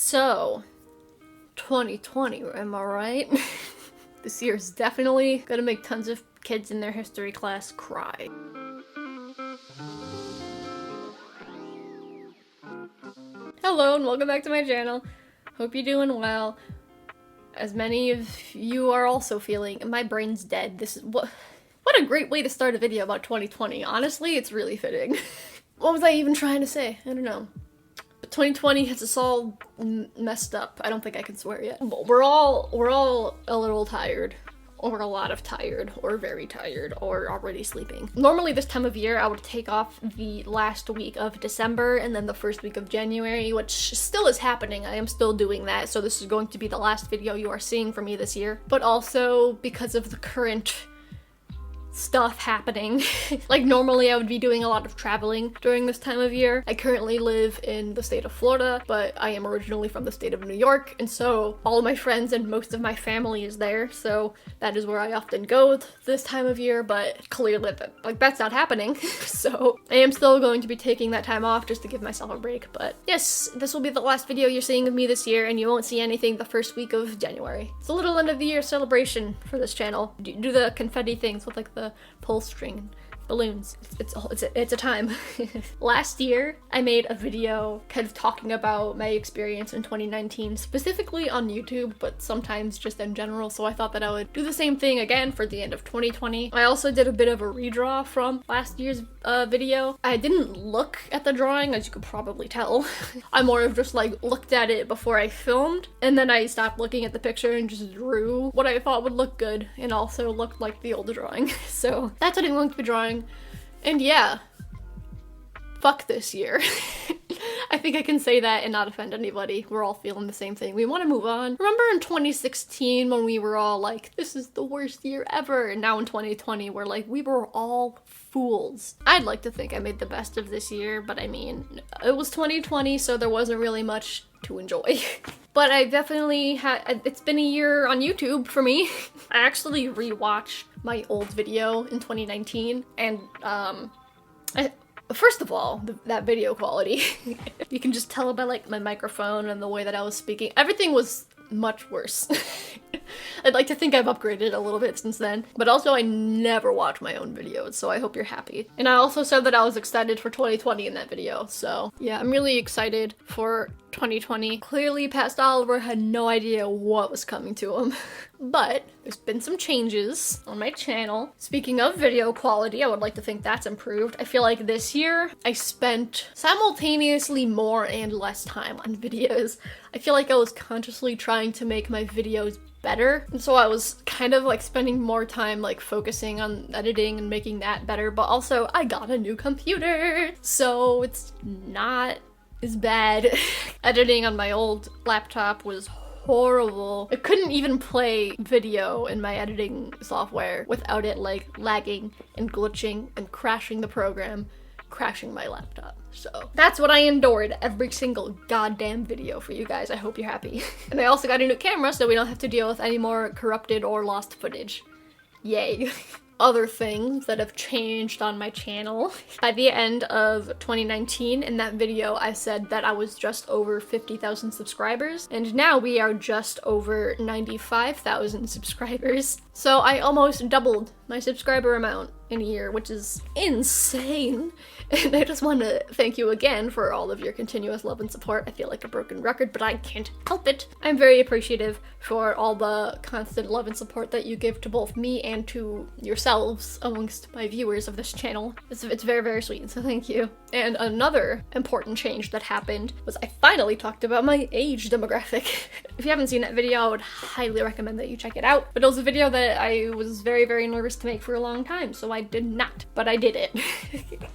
So, 2020, am I right? This year is definitely gonna make tons of kids in their history class cry. Hello and welcome back to my channel. Hope you're doing well. As many of you are also feeling, my brain's dead. This is what a great way to start a video about 2020. Honestly, it's really fitting. What was I even trying to say? I don't know. But 2020 has us all messed up. I don't think I can swear yet. We're all a little tired, or a lot of tired, or very tired, or already sleeping. Normally this time of year I would take off the last week of December and then the first week of January, which still is happening. I am still doing that, so this is going to be the last video you are seeing from me this year. But also because of the current stuff happening. Like normally I would be doing a lot of traveling during this time of year. I currently live in the state of Florida, but I am originally from the state of New York, and so all of my friends and most of my family is there, so that is where I often go this time of year, but clearly that's not happening. So I am still going to be taking that time off just to give myself a break. But yes, this will be the last video you're seeing of me this year, and you won't see anything the first week of January. It's a little end of the year celebration for this channel. Do the confetti things with like the pull string balloons. It's a time. Last year I made a video kind of talking about my experience in 2019, specifically on YouTube, but sometimes just in general, so I thought that I would do the same thing again for the end of 2020. I also did a bit of a redraw from last year's video. I didn't look at the drawing, as you could probably tell. I more of just like looked at it before I filmed, and then I stopped looking at the picture and just drew what I thought would look good and also looked like the old drawing. So that's what I'm going to be drawing. And yeah, fuck this year. I think I can say that and not offend anybody. We're all feeling the same thing. We want to move on. Remember in 2016 when we were all like, this is the worst year ever? And now in 2020, we're like, we were all fools. I'd like to think I made the best of this year, but I mean, it was 2020, so there wasn't really much to enjoy. But I definitely had, it's been a year on YouTube for me. I actually rewatched my old video in 2019, and first of all, that video quality. You can just tell by like my microphone and the way that I was speaking. Everything was much worse. I'd like to think I've upgraded a little bit since then, but also I never watch my own videos, so I hope you're happy. And I also said that I was excited for 2020 in that video, so yeah, I'm really excited for 2020. Clearly, Past Oliver had no idea what was coming to him. But there's been some changes on my channel. Speaking of video quality, I would like to think that's improved. I feel like this year I spent simultaneously more and less time on videos. I feel like I was consciously trying to make my videos better, and so I was kind of like spending more time like focusing on editing and making that better, but also I got a new computer, so it's not as bad. Editing on my old laptop was horrible. I couldn't even play video in my editing software without it like lagging and glitching and crashing the program, crashing my laptop. So that's what I endured every single goddamn video for you guys. I hope you're happy. And I also got a new camera, so we don't have to deal with any more corrupted or lost footage. Yay. Other things that have changed on my channel. By the end of 2019, in that video, I said that I was just over 50,000 subscribers, and now we are just over 95,000 subscribers. So I almost doubled my subscriber amount in a year, which is insane. And I just want to thank you again for all of your continuous love and support. I feel like a broken record, but I can't help it. I'm very appreciative for all the constant love and support that you give to both me and to yourselves amongst my viewers of this channel. It's very, very sweet, so thank you. And another important change that happened was I finally talked about my age demographic. If you haven't seen that video, I would highly recommend that you check it out. But it was a video that I was very, very nervous to make for a long time, so I did not. But I did it.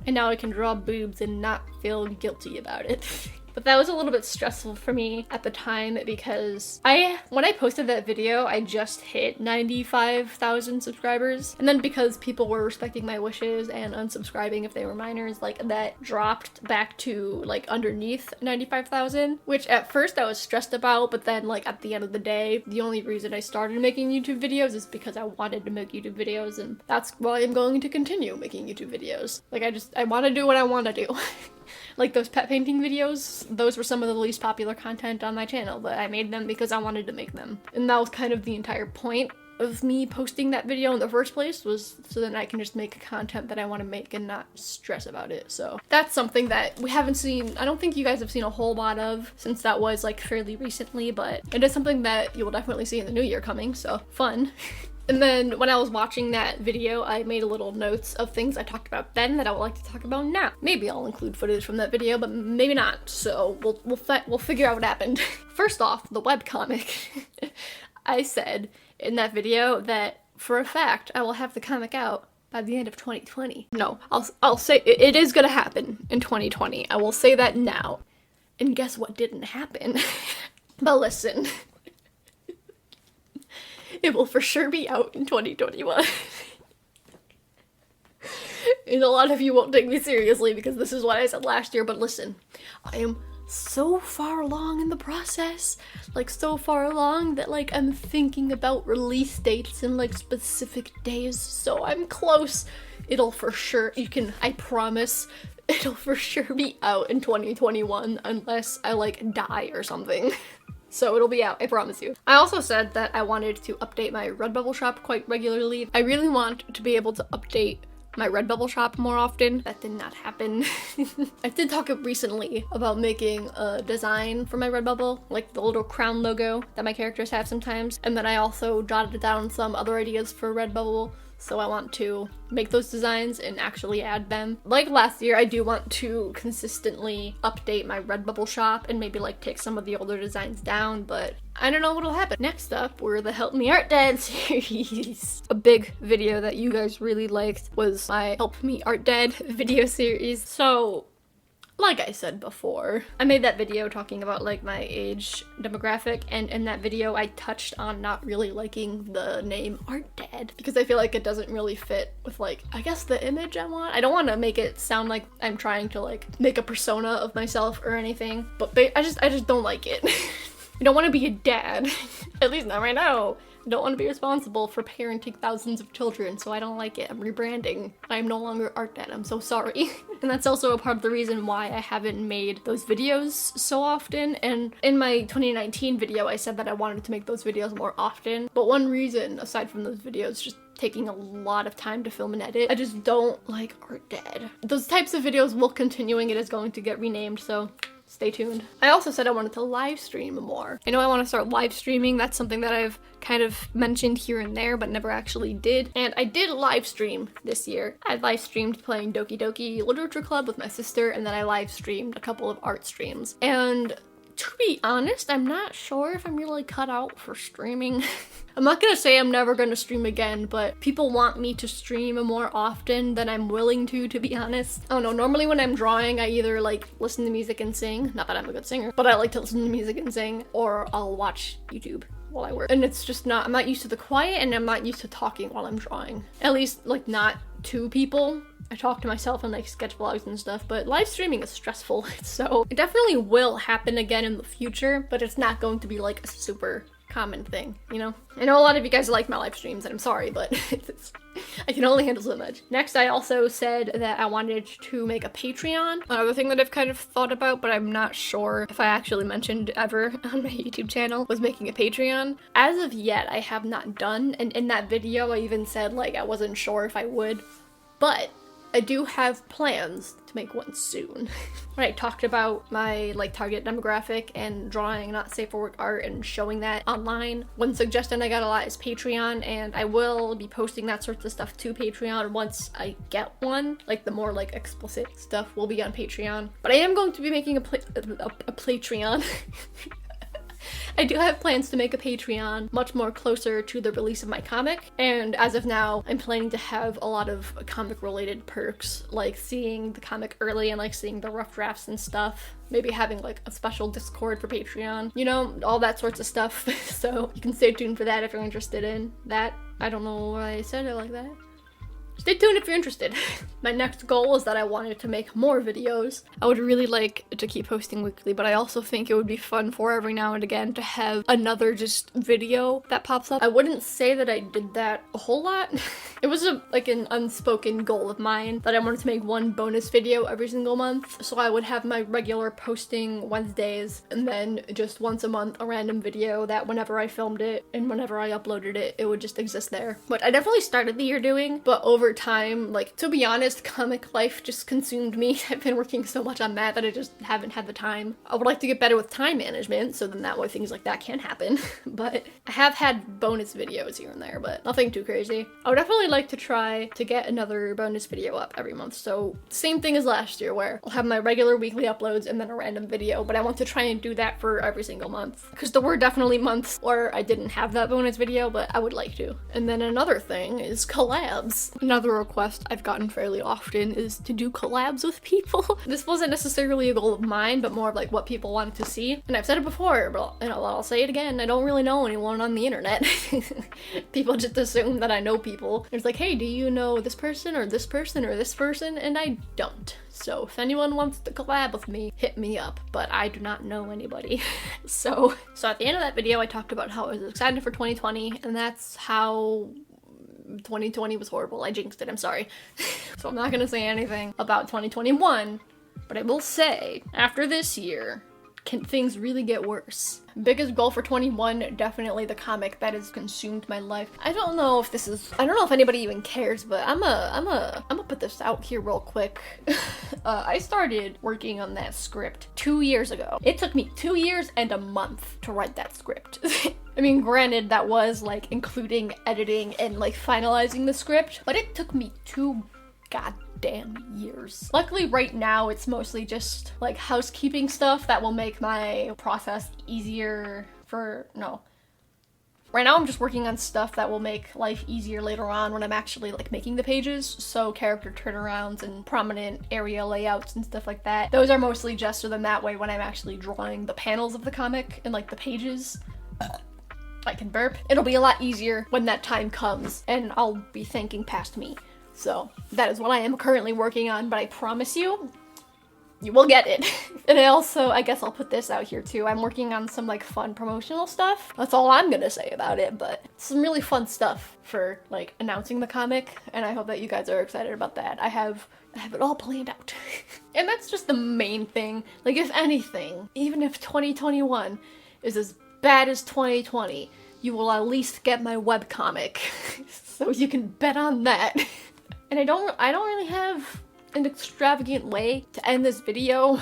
And now I can draw boobs and not feel guilty about it. But that was a little bit stressful for me at the time because when I posted that video, I just hit 95,000 subscribers. And then because people were respecting my wishes and unsubscribing if they were minors, like that dropped back to like underneath 95,000, which at first I was stressed about, but then like at the end of the day, the only reason I started making YouTube videos is because I wanted to make YouTube videos, and that's why I'm going to continue making YouTube videos. Like I want to do what I want to do. Like those pet painting videos, those were some of the least popular content on my channel, but I made them because I wanted to make them. And that was kind of the entire point of me posting that video in the first place, was so that I can just make content that I want to make and not stress about it. So that's something that we haven't seen, I don't think you guys have seen a whole lot of, since that was like fairly recently, but it is something that you will definitely see in the new year coming, so fun. And then when I was watching that video, I made a little notes of things I talked about then that I would like to talk about now. Maybe I'll include footage from that video, but maybe not. So we'll figure out what happened. First off, the webcomic. I said in that video that for a fact I will have the comic out by the end of 2020. No, I'll say it is gonna happen in 2020. I will say that now. And guess what didn't happen? But listen. It will for sure be out in 2021. And a lot of you won't take me seriously because this is what I said last year, but listen, I am so far along in the process, like so far along that like I'm thinking about release dates and like specific days, so I'm close. It'll for sure, I promise, it'll for sure be out in 2021 unless I like die or something. So it'll be out, I promise you. I also said that I wanted to update my Redbubble shop quite regularly. I really want to be able to update my Redbubble shop more often. That did not happen. I did talk recently about making a design for my Redbubble, like the little crown logo that my characters have sometimes. And then I also jotted down some other ideas for Redbubble. So I want to make those designs and actually add them. Like last year, I do want to consistently update my Redbubble shop and maybe like take some of the older designs down, but I don't know what'll happen. Next up were the Help Me Art Dad series. A big video that you guys really liked was my Help Me Art Dad video series. So like I said before, I made that video talking about like my age demographic, and in that video I touched on not really liking the name Art Dad because I feel like it doesn't really fit with like, I guess, the image I want. I don't want to make it sound like I'm trying to like make a persona of myself or anything, but I just don't like it. I don't want to be a dad, at least not right now. I don't want to be responsible for parenting thousands of children, so I don't like it. I'm rebranding. I am no longer Art Dad. I'm so sorry. And that's also a part of the reason why I haven't made those videos so often. And in my 2019 video, I said that I wanted to make those videos more often. But one reason, aside from those videos, just taking a lot of time to film and edit, I just don't like Art Dad. Those types of videos will continuing. It is going to get renamed, so stay tuned. I also said I wanted to live stream more. I know I want to start live streaming. That's something that I've kind of mentioned here and there, but never actually did. And I did live stream this year. I live streamed playing Doki Doki Literature Club with my sister, and then I live streamed a couple of art streams. And to be honest, I'm not sure if I'm really cut out for streaming. I'm not gonna say I'm never gonna stream again, but people want me to stream more often than I'm willing to be honest. I don't know, normally when I'm drawing, I either like listen to music and sing, not that I'm a good singer, but I like to listen to music and sing, or I'll watch YouTube while I work. And it's just not, I'm not used to the quiet, and I'm not used to talking while I'm drawing. At least like not to people. I talk to myself in like sketch vlogs and stuff, but live streaming is stressful. So it definitely will happen again in the future, but it's not going to be like a super common thing, you know? I know a lot of you guys like my live streams, and I'm sorry, but I can only handle so much. Next, I also said that I wanted to make a Patreon. Another thing that I've kind of thought about, but I'm not sure if I actually mentioned ever on my YouTube channel, was making a Patreon. As of yet, I have not done, and in that video, I even said like I wasn't sure if I would, but I do have plans to make one soon. When I talked about my like target demographic and drawing not safe for work art and showing that online, one suggestion I got a lot is Patreon, and I will be posting that sorts of stuff to Patreon once I get one. Like the more like explicit stuff will be on Patreon. But I am going to be making a Patreon. I do have plans to make a Patreon much more closer to the release of my comic, and as of now, I'm planning to have a lot of comic-related perks, like seeing the comic early and like seeing the rough drafts and stuff. Maybe having like a special Discord for Patreon, you know, all that sorts of stuff. So you can stay tuned for that if you're interested in that. I don't know why I said it like that. stay tuned if you're interested. My next goal is that I wanted to make more videos. I would really like to keep posting weekly, but I also think it would be fun for every now and again to have another just video that pops up. I wouldn't say that I did that a whole lot. It was like an unspoken goal of mine that I wanted to make one bonus video every single month. So I would have my regular posting Wednesdays and then just once a month a random video that whenever I filmed it and whenever I uploaded it, it would just exist there. But I definitely started the year doing, but over time, like, to be honest, comic life just consumed me. I've been working so much on that I just haven't had the time. I would like to get better with time management so then that way things like that can happen. But I have had bonus videos here and there, but nothing too crazy. I would definitely like to try to get another bonus video up every month. So same thing as last year where I'll have my regular weekly uploads and then a random video, but I want to try and do that for every single month. Because there were definitely months where I didn't have that bonus video, but I would like to. And then another thing is collabs. Another request I've gotten fairly often is to do collabs with people. This wasn't necessarily a goal of mine, but more of like what people wanted to see. And I've said it before, but I'll say it again. I don't really know anyone on the internet. People just assume that I know people. It's like, hey, do you know this person or this person or this person? And I don't. So if anyone wants to collab with me, hit me up, but I do not know anybody. So at the end of that video, I talked about how I was excited for 2020, and that's how 2020 was horrible. I jinxed it, I'm sorry. So I'm not gonna say anything about 2021, but I will say, after this year, can things really get worse? Biggest goal for 21, definitely the comic that has consumed my life. I don't know if anybody even cares, but I'm gonna put this out here real quick. I started working on that script 2 years ago. It took me 2 years and a month to write that script. I mean, granted, that was like including editing and like finalizing the script, but it took me 2 goddamn years. Luckily right now it's mostly just like housekeeping stuff that will make my process easier right now I'm just working on stuff that will make life easier later on when I'm actually like making the pages. So character turnarounds and prominent area layouts and stuff like that. Those are mostly just so then that way when I'm actually drawing the panels of the comic and like the pages, I can burp. It'll be a lot easier when that time comes and I'll be thinking past me. So that is what I am currently working on, but I promise you, you will get it. And I guess I'll put this out here too. I'm working on some like fun promotional stuff. That's all I'm gonna say about it, but some really fun stuff for like announcing the comic, and I hope that you guys are excited about that. I have it all planned out. And that's just the main thing. Like, if anything, even if 2021 is as bad as 2020, you will at least get my webcomic. So you can bet on that. And I don't really have an extravagant way to end this video.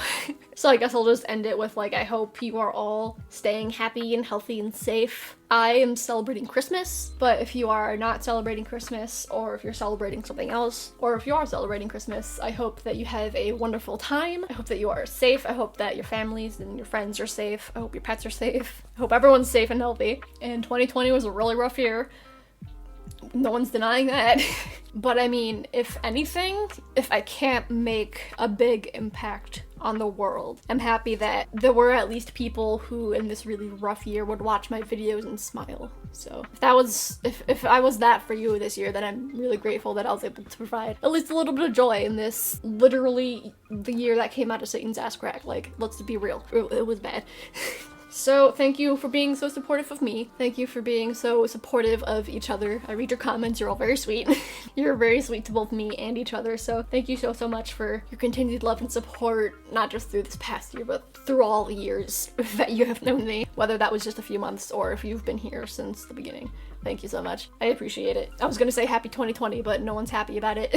So I guess I'll just end it with like, I hope you are all staying happy and healthy and safe. I am celebrating Christmas, but if you are not celebrating Christmas, or if you're celebrating something else, or if you are celebrating Christmas, I hope that you have a wonderful time. I hope that you are safe. I hope that your families and your friends are safe. I hope your pets are safe. I hope everyone's safe and healthy. And 2020 was a really rough year. No one's denying that. But I mean, if anything, if I can't make a big impact on the world, I'm happy that there were at least people who in this really rough year would watch my videos and smile. So if I was that for you this year, then I'm really grateful that I was able to provide at least a little bit of joy in this literally the year that came out of Satan's ass crack. Like, let's be real, it was bad. So thank you for being so supportive of me. Thank you for being so supportive of each other. I read your comments, you're all very sweet. You're very sweet to both me and each other, so thank you so much for your continued love and support, not just through this past year, but through all the years that you have known me, whether that was just a few months or if you've been here since the beginning. Thank you so much. I appreciate it. I was gonna say happy 2020, but no one's happy about it.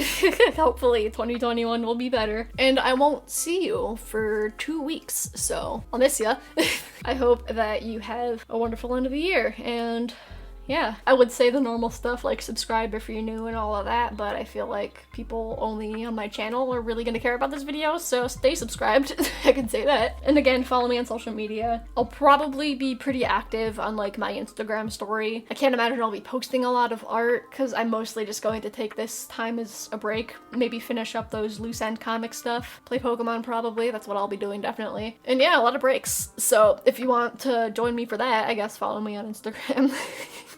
Hopefully 2021 will be better. And I won't see you for 2 weeks, so I'll miss ya. I hope that you have a wonderful end of the year, and yeah, I would say the normal stuff like subscribe if you're new and all of that, but I feel like people only on my channel are really gonna care about this video, so stay subscribed. I can say that. And again, follow me on social media. I'll probably be pretty active on like my Instagram story. I can't imagine I'll be posting a lot of art because I'm mostly just going to take this time as a break, maybe finish up those loose end comic stuff, play Pokemon probably, that's what I'll be doing definitely. And yeah, a lot of breaks. So if you want to join me for that, I guess follow me on Instagram.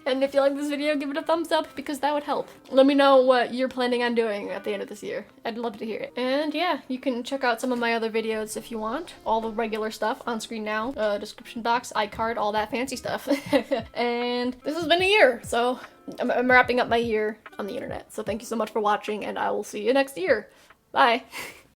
And if you like this video, give it a thumbs up because that would help. Let me know what you're planning on doing at the end of this year. I'd love to hear it. And yeah, you can check out some of my other videos if you want. All the regular stuff on screen now, description box, iCard, all that fancy stuff. And this has been a year, so I'm wrapping up my year on the internet. So thank you so much for watching, and I will see you next year. Bye.